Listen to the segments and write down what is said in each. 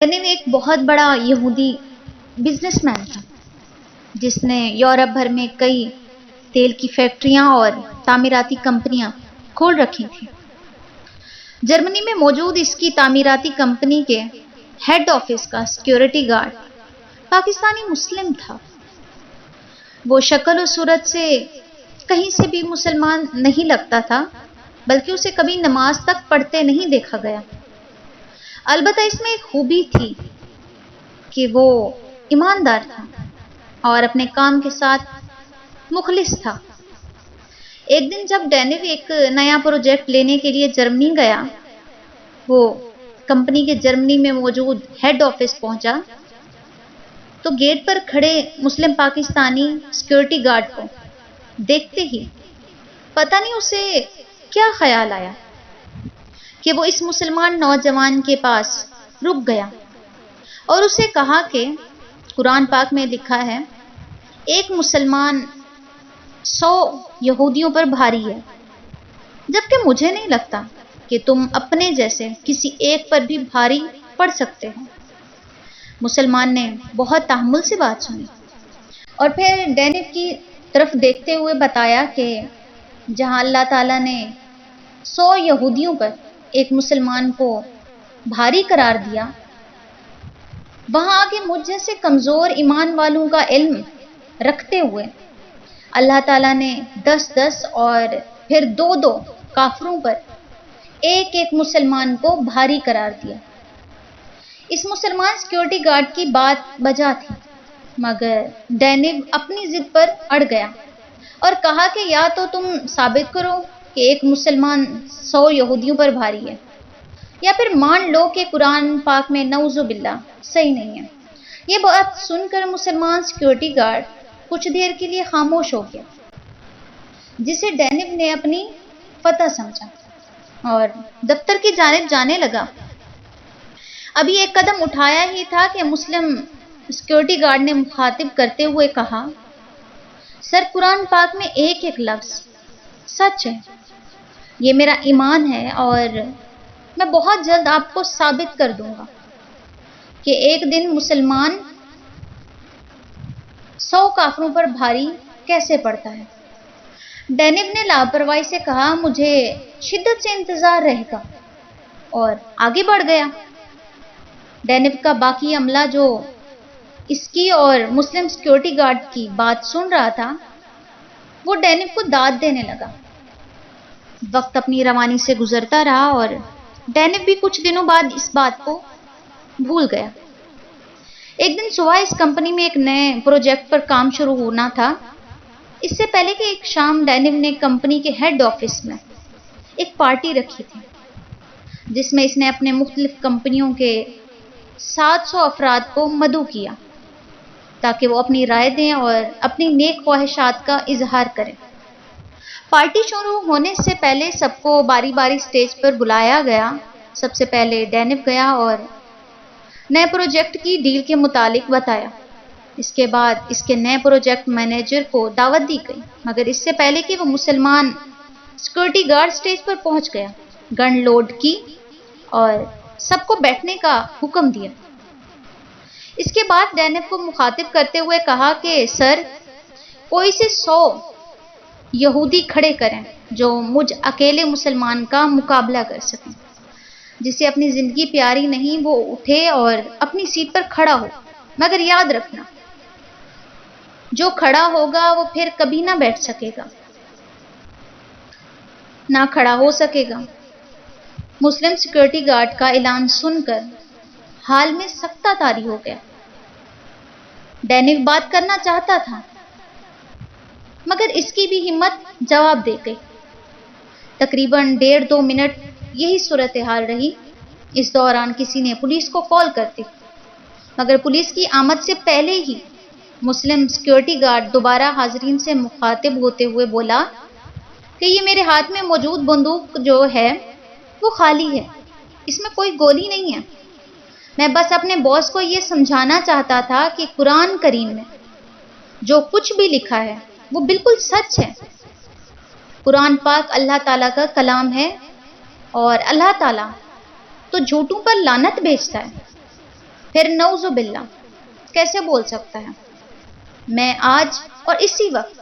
ڈینیو ایک بہت بڑا یہودی بزنس مین تھا جس نے یورپ بھر میں کئی تیل کی فیکٹریاں اور تعمیراتی کمپنیاں کھول رکھی تھیں۔ جرمنی میں موجود اس کی تعمیراتی کمپنی کے ہیڈ آفس کا سیکیورٹی گارڈ پاکستانی مسلم تھا۔ وہ شکل و صورت سے کہیں سے بھی مسلمان نہیں لگتا تھا، بلکہ اسے کبھی نماز تک پڑھتے نہیں دیکھا گیا۔ البتہ اس میں ایک خوبی تھی کہ وہ ایماندار تھا اور اپنے کام کے ساتھ مخلص تھا۔ ایک دن جب ڈینیو ایک نیا پروجیکٹ لینے کے لیے جرمنی گیا، وہ کمپنی کے جرمنی میں موجود ہیڈ آفس پہنچا تو گیٹ پر کھڑے مسلم پاکستانی سیکیورٹی گارڈ کو دیکھتے ہی پتہ نہیں اسے کیا خیال آیا کہ وہ اس مسلمان نوجوان کے پاس رک گیا اور اسے کہا کہ قرآن پاک میں لکھا ہے، ایک مسلمان 100 یہودیوں پر بھاری ہے، جبکہ مجھے نہیں لگتا کہ تم اپنے جیسے کسی ایک پر بھی بھاری پڑ سکتے ہو۔ مسلمان نے بہت تحمل سے بات سنی اور پھر ڈینیو کی طرف دیکھتے ہوئے بتایا کہ جہاں اللہ تعالیٰ نے 100 یہودیوں پر ایک مسلمان کو بھاری قرار دیا، وہاں آگے مجھ جیسے کمزور ایمان والوں کا علم رکھتے ہوئے اللہ تعالیٰ نے 10-10 اور پھر 2-2 کافروں پر ایک ایک مسلمان کو بھاری قرار دیا۔ اس مسلمان سیکیورٹی گارڈ کی بات بجا تھی، مگر ڈینیو اپنی ضد پر اڑ گیا اور کہا کہ یا تو تم ثابت کرو کہ ایک مسلمان 100 یہودیوں پر بھاری ہے، یا پھر مان لو کہ قرآن پاک میں نعوذ باللہ صحیح نہیں ہے۔ یہ بات سن کر مسلمان سیکیورٹی گارڈ کچھ دیر کے لیے خاموش ہو گیا، جسے ڈینیو نے اپنی فتح سمجھا اور دفتر کی جانب جانے لگا۔ ابھی ایک قدم اٹھایا ہی تھا کہ مسلم سیکیورٹی گارڈ نے مخاطب کرتے ہوئے کہا، سر، قرآن پاک میں ایک ایک لفظ سچ ہے، یہ میرا ایمان ہے اور میں بہت جلد آپ کو ثابت کر دوں گا کہ ایک دن مسلمان 100 کافروں پر بھاری کیسے پڑتا ہے۔ ڈینیو نے لاپرواہی سے کہا، مجھے شدت سے انتظار رہے گا، اور آگے بڑھ گیا۔ ڈینیو کا باقی عملہ جو اس کی اور مسلم سیکیورٹی گارڈ کی بات سن رہا تھا، وہ ڈینیو کو داد دینے لگا۔ وقت اپنی روانی سے گزرتا رہا اور ڈینیو بھی کچھ دنوں بعد اس بات کو بھول گیا۔ ایک دن صبح اس کمپنی میں ایک نئے پروجیکٹ پر کام شروع ہونا تھا۔ اس سے پہلے کہ ایک شام ڈینیو نے کمپنی کے ہیڈ آفس میں ایک پارٹی رکھی تھی، جس میں اس نے اپنے مختلف کمپنیوں کے 700 افراد کو مدعو کیا تاکہ وہ اپنی رائے دیں اور اپنی نیک خواہشات کا اظہار کریں۔ پارٹی شروع ہونے سے پہلے سب کو باری باری سٹیج پر بلایا گیا۔ سب سے پہلے ڈینیو گیا اور نئے پروجیکٹ کی ڈیل کے متعلق بتایا۔ اس کے بعد اس کے نئے پروجیکٹ مینیجر کو دعوت دی گئی، مگر اس سے پہلے کہ وہ مسلمان سیکیورٹی گارڈ سٹیج پر پہنچ گیا، گن لوڈ کی اور سب کو بیٹھنے کا حکم دیا۔ اس کے بعد ڈینیو کو مخاطب کرتے ہوئے کہا کہ سر، کوئی سے 100 یہودی کھڑے کریں جو مجھ اکیلے مسلمان کا مقابلہ کر سکیں۔ جسے اپنی زندگی پیاری نہیں، وہ اٹھے اور اپنی سیٹ پر کھڑا ہو، مگر یاد رکھنا، جو کھڑا ہوگا وہ پھر کبھی نہ بیٹھ سکے گا، نہ کھڑا ہو سکے گا۔ مسلم سیکیورٹی گارڈ کا اعلان سن کر حال میں سکتہ طاری ہو گیا۔ ڈینیو بات کرنا چاہتا تھا، مگر اس کی بھی ہمت جواب دے گئی۔ تقریباً 1.5-2 منٹ یہی صورتحال رہی۔ اس دوران کسی نے پولیس کو کال کر دی، مگر پولیس کی آمد سے پہلے ہی مسلم سیکیورٹی گارڈ دوبارہ حاضرین سے مخاطب ہوتے ہوئے بولا کہ یہ میرے ہاتھ میں موجود بندوق جو ہے وہ خالی ہے، اس میں کوئی گولی نہیں ہے۔ میں بس اپنے باس کو یہ سمجھانا چاہتا تھا کہ قرآن کریم میں جو کچھ بھی لکھا ہے وہ بالکل سچ ہے۔ قرآن پاک اللہ تعالیٰ کا کلام ہے اور اللہ تعالیٰ تو جھوٹوں پر لعنت بھیجتا ہے۔ پھر نعوذ باللہ کیسے بول سکتا ہے؟ میں آج اور اسی وقت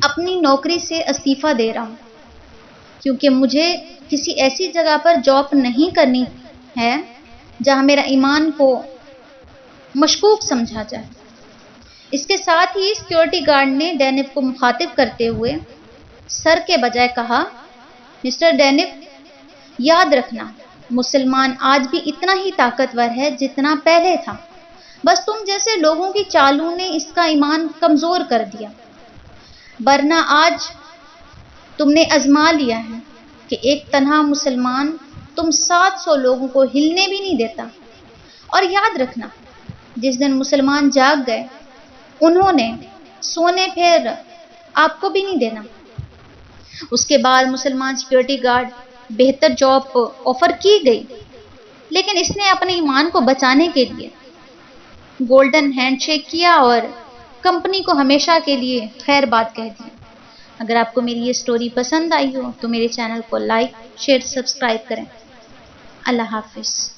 اپنی نوکری سے استعفیٰ دے رہا ہوں، کیونکہ مجھے کسی ایسی جگہ پر جاب نہیں کرنی ہے جہاں میرا ایمان کو مشکوک سمجھا جائے۔ اس کے ساتھ ہی سیکیورٹی گارڈ نے ڈینپ کو مخاطب کرتے ہوئے سر کے بجائے کہا، مسٹر ڈینپ، یاد رکھنا مسلمان آج بھی اتنا ہی طاقتور ہے جتنا پہلے تھا، بس تم جیسے لوگوں کی چالوں نے اس کا ایمان کمزور کر دیا، ورنہ آج تم نے آزما لیا ہے کہ ایک تنہا مسلمان تم 700 لوگوں کو ہلنے بھی نہیں دیتا۔ اور یاد رکھنا جس دن مسلمان جاگ گئے انہوں نے سونے پھر آپ کو بھی نہیں دینا۔ اس کے بعد مسلمان سیکیورٹی گارڈ بہتر جاب آفر کی گئی، لیکن اس نے اپنے ایمان کو بچانے کے لیے گولڈن ہینڈ شیک کیا اور کمپنی کو ہمیشہ کے لیے خیر بات کہہ دی۔ اگر آپ کو میری یہ سٹوری پسند آئی ہو تو میرے چینل کو لائک، شیئر، سبسکرائب کریں۔ اللہ حافظ۔